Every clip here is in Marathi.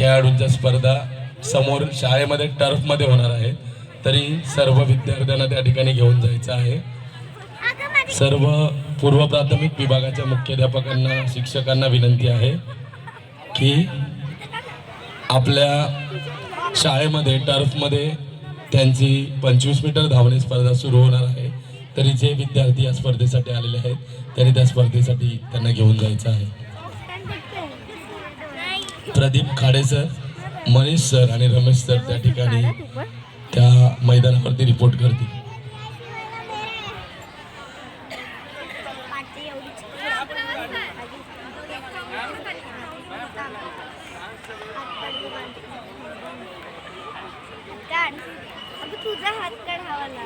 खेळाडूंच्या स्पर्धा समोर शाळेमध्ये टर्फमध्ये होणार आहे, तरी सर्व विद्यार्थ्यांना त्या ठिकाणी घेऊन जायचं आहे। सर्व पूर्व प्राथमिक विभागाच्या मुख्याध्यापकांना शिक्षकांना विनंती आहे की आपल्या शाळेमध्ये टर्फमध्ये त्यांची 25 मीटर धावणे स्पर्धा सुरू होणार आहे, तरी जे विद्यार्थी या स्पर्धेसाठी आलेले आहेत त्यांनी त्या स्पर्धेसाठी त्यांना घेऊन जायचं आहे। प्रदीप खाडे सर, मनीष सर आणि रमेश सर त्या ठिकाणी त्या मैदानावरती रिपोर्ट करतील। तुझा हात काढ हवाला।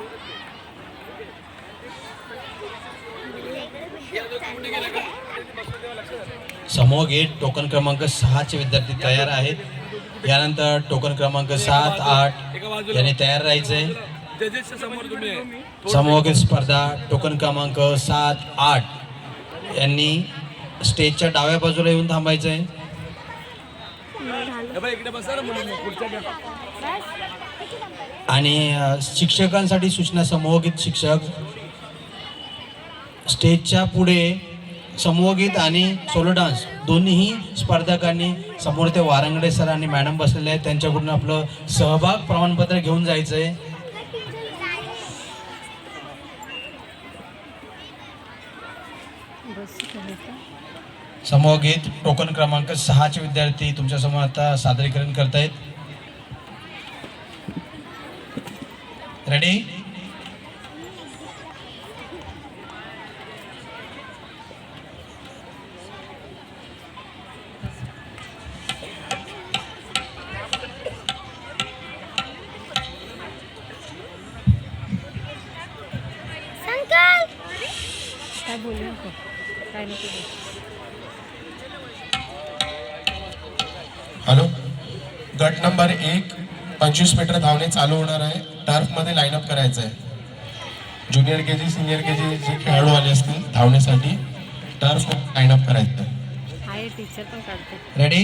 समूह गेट टोकन क्रमांक 6 चे विद्यार्थी तयार आहेत। यानंतर टोकन क्रमांक 7, 8 यांनी तयार राहायचंय। समूह गेट स्पर्धा टोकन क्रमांक 7, 8 यांनी स्टेजच्या डाव्या बाजूला येऊन थांबायचंय। आणि शिक्षकांसाठी सूचना, समूहगीत शिक्षक स्टेजच्या पुढे समूहगीत आणि सोलो डान्स दोन्हीही स्पर्धकांनी समोर ते वारंगडे सर आणि मॅडम बसलेले आहेत, त्यांच्याकडून आपलं सहभाग प्रमाणपत्र घेऊन जायचंय। समूहगीत टोकन क्रमांक 6 चे विद्यार्थी तुमच्या समोर आता सादरीकरण करतायत। रेडी? काय बोलू नको, काय नको। हॅलो, गट नंबर 1 25 मीटर धावणे चालू होणार आहे। टर्फमध्ये लाईनअप करायचं आहे। ज्युनियर केजी, सिनियर केजी जे खेळाडू आले असतील धावण्यासाठी टर्फ लाईनअप करायचं आहे। टीचर पण काढते। रेडी?